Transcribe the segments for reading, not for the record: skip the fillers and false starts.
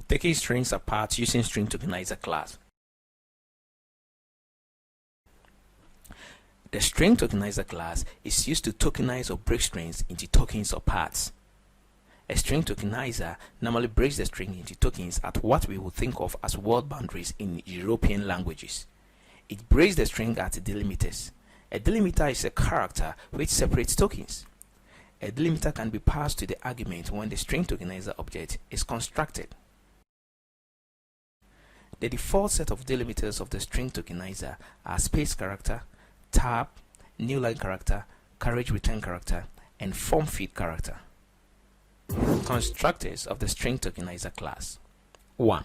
Taking strings apart using StringTokenizer class. The StringTokenizer class is used to tokenize or break strings into tokens or parts. A StringTokenizer normally breaks the string into tokens at what we would think of as word boundaries in European languages. It breaks the string at delimiters. A delimiter is a character which separates tokens. A delimiter can be passed to the argument when the StringTokenizer object is constructed. The default set of delimiters of the StringTokenizer are space character, tab, newline character, carriage return character, and form feed character. Constructors of the StringTokenizer class. 1.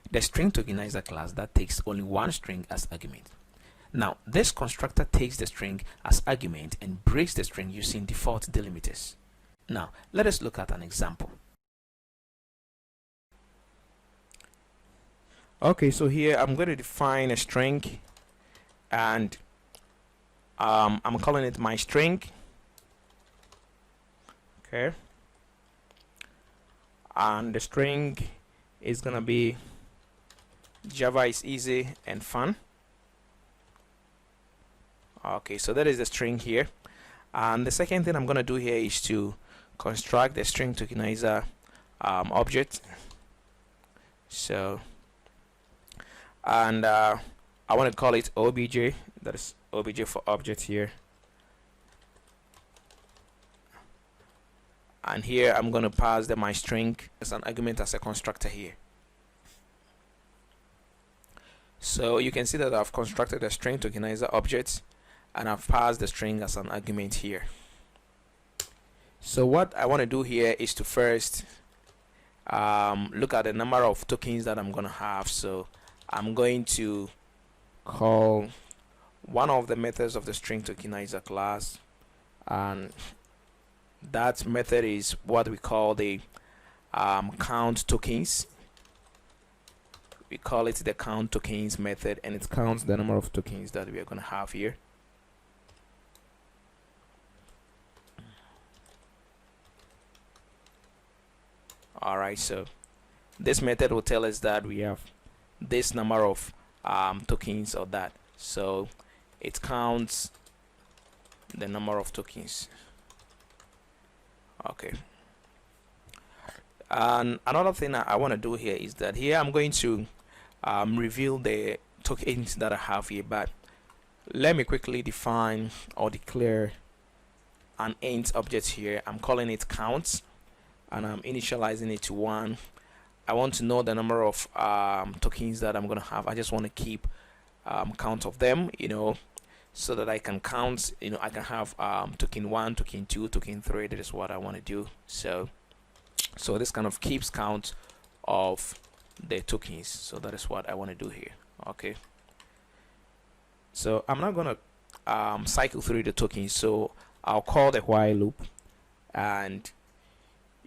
The StringTokenizer class that takes only one string as argument. Now, this constructor takes the string as argument and breaks the string using default delimiters. Now, let us look at an example. Okay, so here I'm going to define a string, and I'm calling it my string. Okay, and the string is gonna be Java is easy and fun. Okay, so that is the string here, and the second thing I'm gonna do here is to construct the StringTokenizer object. So, and I want to call it obj. That is obj for object here, and here I'm going to pass my string as an argument as a constructor here. So you can see that I've constructed a StringTokenizer object and I've passed the string as an argument here. So what I want to do here is to first look at the number of tokens that I'm going to have. So I'm going to call one of the methods of the StringTokenizer class, and that method is what we call the count tokens. We call it the count tokens method, and it counts the number of tokens that we are going to have here. Alright, so this method will tell us that we have this number of tokens or that. So it counts the number of tokens. Okay. And another thing I want to do here is that here I'm going to reveal the tokens that I have here, but let me quickly define or declare an int object here. I'm calling it count, and I'm initializing it to 1. I want to know the number of tokens that I'm going to have. I just want to keep count of them, so that I can count, I can have token 1, token 2, token 3. That is what I want to do. So this kind of keeps count of the tokens. So that is what I want to do here. Okay, so I'm not going to cycle through the tokens, so I'll call the while loop, and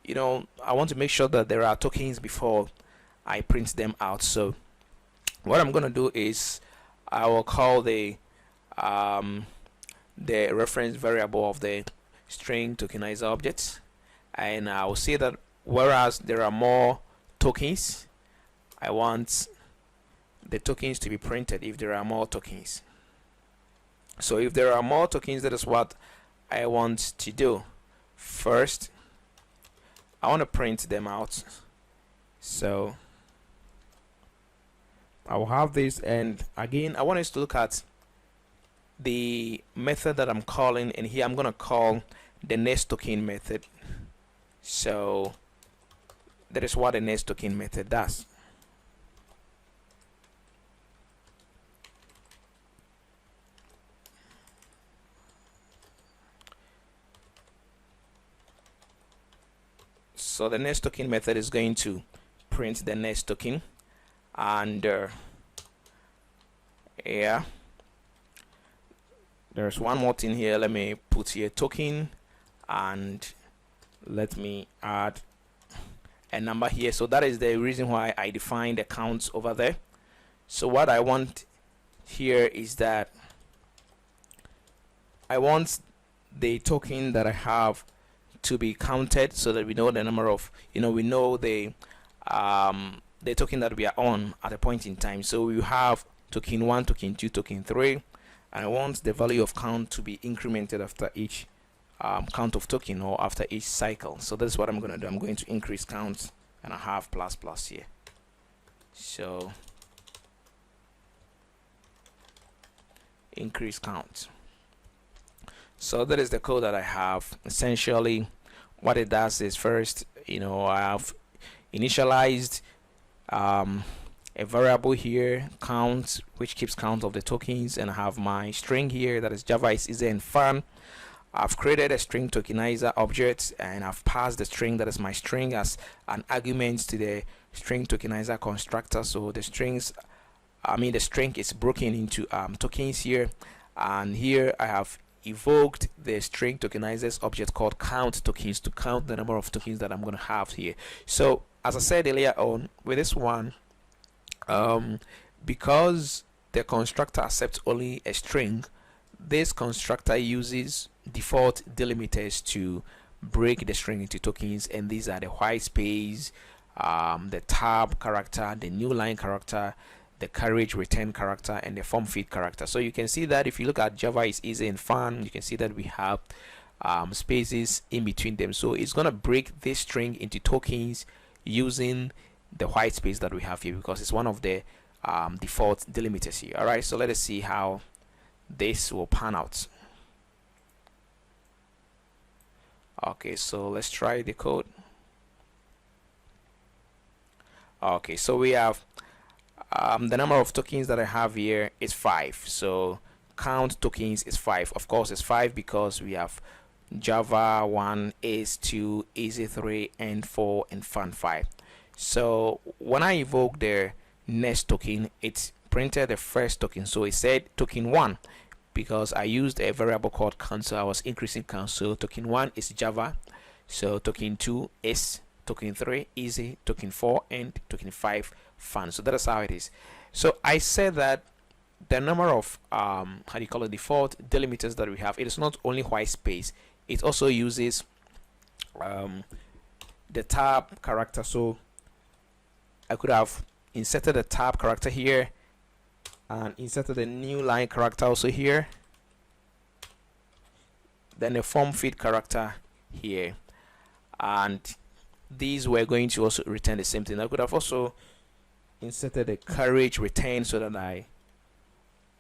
I want to make sure that there are tokens before I print them out. So what I'm going to do is I will call the reference variable of the StringTokenizer object, and I will say that whereas there are more tokens, I want the tokens to be printed if there are more tokens. So if there are more tokens, that is what I want to do. First, I want to print them out. So I will have this, and again I want us to look at the method that I'm calling, and here I'm going to call the next token method. So that is what the next token method does. So the next token method is going to print the next token, and yeah, there's one more thing here. Let me put here token, and let me add a number here. So that is the reason why I defined the counts over there. So what I want here is that I want the token that I have to be counted, so that we know the number of, we know the the token that we are on at a point in time. So we have token 1, token 2, token 3, and I want the value of count to be incremented after each count of token, or after each cycle. So that's what I'm going to do. I'm going to increase count, and I have plus plus here. So increase count. So that is the code that I have. Essentially what it does is, first, I have initialized a variable here, count, which keeps count of the tokens, and I have my string here, that is Java is easy and fun. I've created a StringTokenizer object, and I've passed the string, that is my string, as an argument to the StringTokenizer constructor. So the string is broken into tokens here, and here I have evoked the StringTokenizers object called count tokens to count the number of tokens that I'm going to have here. So as I said earlier on, with this one, because the constructor accepts only a string, this constructor uses default delimiters to break the string into tokens, and these are the white space, the tab character, the newline character, the carriage return character, and the form feed character. So you can see that if you look at Java is easy and fun, you can see that we have spaces in between them. So it's gonna break this string into tokens using the white space that we have here, because it's one of the default delimiters here. All right, so let us see how this will pan out. Okay, so let's try the code. Okay, so we have the number of tokens that I have here is 5. So count tokens is 5. Of course, it's 5 because we have Java 1, Ace 2, Easy 3, and 4, and Fun 5. So when I evoke the next token, it printed the first token. So it said token 1 because I used a variable called count. So I was increasing count. So token 1 is Java. So token 2 is token 3 Easy, token 4, and token 5 Fun. So that is how it is. So I said that the number of default delimiters that we have, it is not only white space, it also uses the tab character. So I could have inserted a tab character here and inserted a new line character also here, then a form feed character here, and these were going to also return the same thing. I could have also inserted a carriage return so that I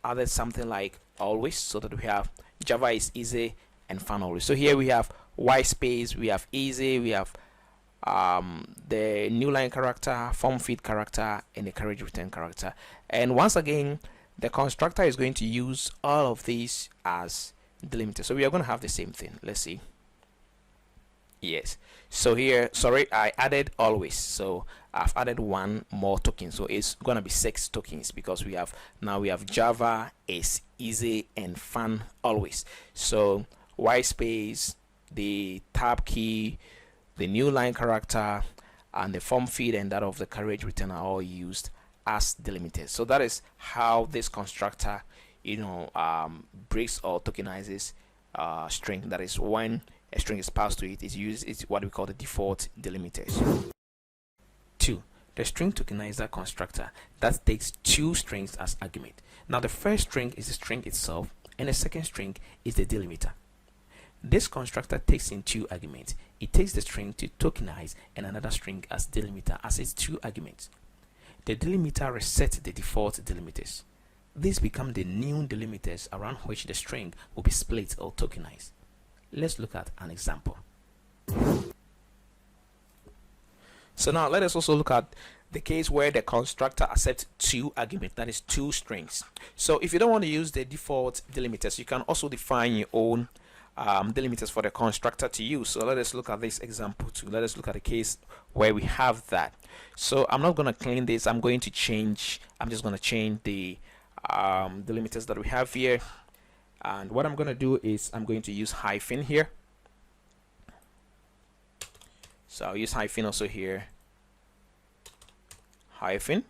added something like always, so that we have Java is easy and fun always. So here we have white space, we have easy, we have the new line character, form feed character, and the carriage return character. And once again, the constructor is going to use all of these as delimiters. So we are going to have the same thing. Let's see. Yes, so here, sorry, I added always, so I've added one more token, so it's gonna be 6 tokens because we have Java is easy and fun always. So white space, the tab key, the new line character, and the form feed and that of the carriage return are all used as delimiters. So that is how this constructor breaks or tokenizes string. That is, when a string is passed to it, it's what we call the default delimiters. 2. The StringTokenizer constructor that takes 2 strings as argument. Now the first string is the string itself, and the second string is the delimiter. This constructor takes in 2 arguments. It takes the string to tokenize and another string as delimiter as its 2 arguments. The delimiter resets the default delimiters. These become the new delimiters around which the string will be split or tokenized. Let's look at an example. So now let us also look at the case where the constructor accepts 2 arguments, that is 2 strings. So if you don't want to use the default delimiters, you can also define your own delimiters for the constructor to use. So let us look at this example too. Let us look at a case where we have that. So I'm not going to clean this. I'm just going to change the delimiters that we have here. And what I'm going to do is I'm going to use hyphen here. So I'll use hyphen also here. Hyphen.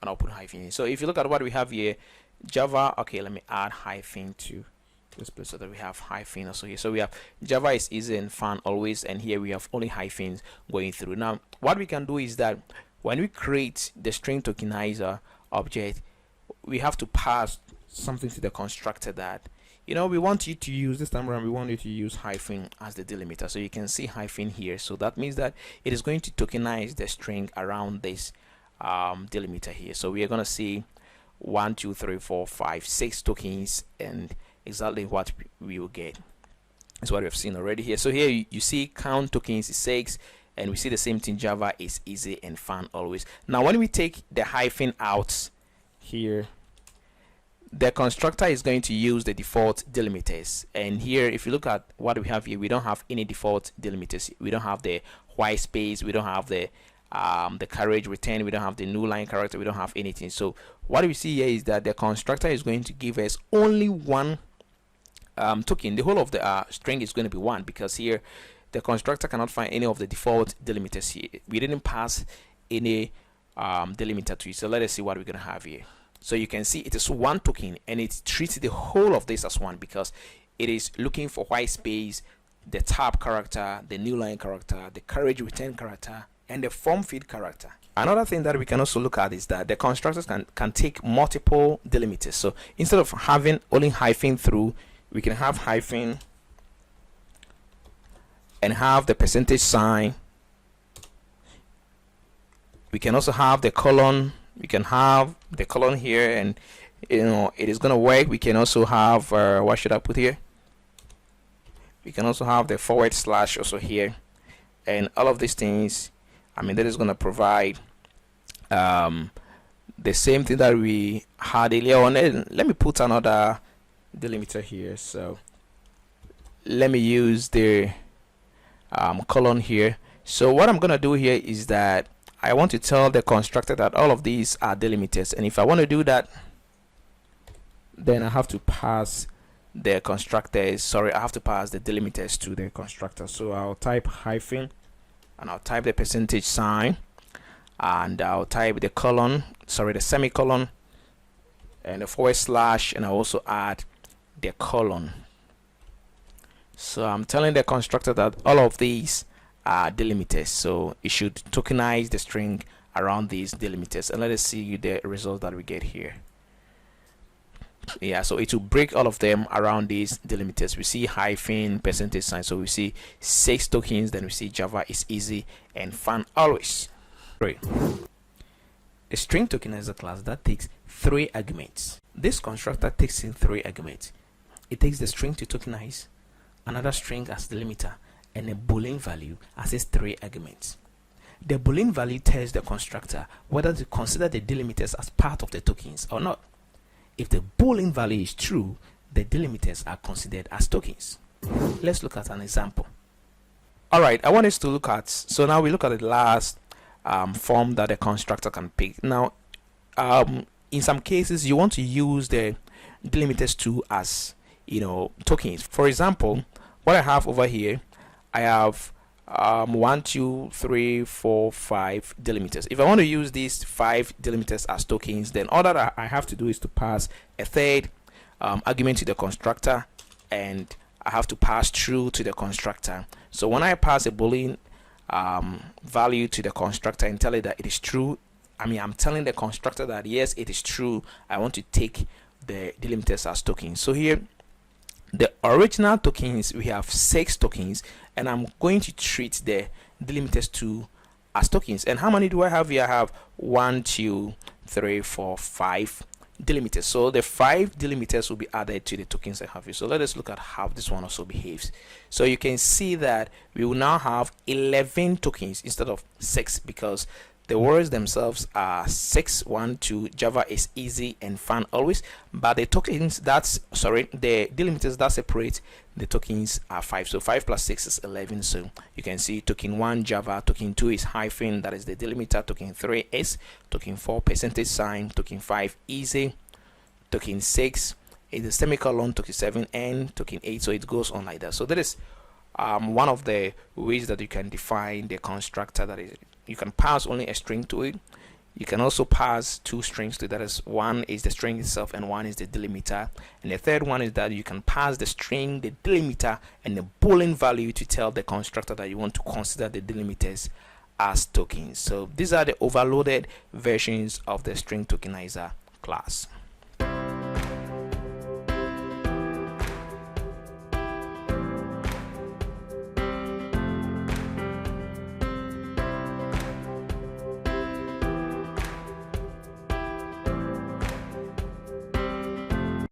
And I'll put hyphen in. So if you look at what we have here, Java, okay, let me add hyphen to this place so that we have hyphen also here. So we have Java is easy and fun always, and here we have only hyphens going through. Now what we can do is that when we create the string tokenizer object, we have to pass something to the constructor that, you know, we want you to use this time around. We want you to use hyphen as the delimiter. So you can see hyphen here. So that means that it is going to tokenize the string around this delimiter here. So we are going to see 1 2 3 4 5 6 tokens, and exactly what we will get is what we have seen already here. So here you see count tokens is 6, and we see the same thing, Java is easy and fun always. Now when we take the hyphen out here, the constructor is going to use the default delimiters, and here if you look at what we have here, we don't have any default delimiters. We don't have the white space, we don't have the carriage return, we don't have the newline character, we don't have anything. So what we see here is that the constructor is going to give us only one token. The whole of the string is going to be 1, because here the constructor cannot find any of the default delimiters here. We didn't pass any delimiter to it. So let us see what we're going to have here. So you can see it is 1 token, and it treats the whole of this as 1 because it is looking for white space, the tab character, the newline character, the carriage return character, and the form field character. Another thing that we can also look at is that the constructors can take multiple delimiters. So instead of having only hyphen through, we can have hyphen and have the percentage sign. We can also have the colon. We can have the colon here, and you know it is going to work. We can also have what should I put here? We can also have the forward slash also here, and all of these things, I mean, that is going to provide the same thing that we had earlier on. And let me put another delimiter here. So let me use the colon here. So what I'm going to do here is that I want to tell the constructor that all of these are delimiters, and if I want to do that, then I have to pass the constructors, sorry, I have to pass the delimiters to the constructor. So I'll type hyphen, and I'll type the percentage sign, and I'll type the colon, sorry, the semicolon, and the forward slash, and I'll also add the colon. So I'm telling the constructor that all of these are delimiters, so it should tokenize the string around these delimiters. And let us see the result that we get here. Yeah, so it will break all of them around these delimiters. We see hyphen, percentage sign, so we see 6 tokens, then we see Java is easy and fun always. Great. A string tokenizer class that takes 3 arguments. This constructor takes in 3 arguments. It takes the string to tokenize, another string as delimiter, and a boolean value as its 3 arguments. The boolean value tells the constructor whether to consider the delimiters as part of the tokens or not. If the boolean value is true, the delimiters are considered as tokens. Let's look at an example. Alright, I want us to look at, so now we look at the last form that the constructor can pick. Now, in some cases, you want to use the delimiters too as, you know, tokens. For example, what I have over here, I have 1 2 3 4 5 delimiters. If I want to use these 5 delimiters as tokens, then all that I have to do is to pass a third argument to the constructor, and I have to pass true to the constructor. So when I pass a boolean value to the constructor and tell it that it is true, I mean, I'm telling the constructor that yes, it is true, I want to take the delimiters as tokens. So here, the original tokens, we have 6 tokens, and I'm going to treat the delimiters too as tokens. And how many do I have here? I have 1 2 3 4 5 delimiters. So the 5 delimiters will be added to the tokens I have here. So let us look at how this one also behaves. So you can see that we will now have 11 tokens instead of 6, because the words themselves are 6 1 2, Java is easy and fun always, but the tokens that's, sorry, the delimiters that separate the tokens are 5. So 5 plus 6 is 11. So you can see token 1 Java, token 2 is hyphen, that is the delimiter, token 3 is, token 4 percentage sign, token 5 easy, token 6 is a semicolon, token 7 and token 8. So it goes on like that. So that is one of the ways that you can define the constructor, that is, you can pass only a string to it. You can also pass two strings to that, is one is the string itself and one is the delimiter, and the third one is that you can pass the string, the delimiter, and the boolean value to tell the constructor that you want to consider the delimiters as tokens. So these are the overloaded versions of the StringTokenizer class.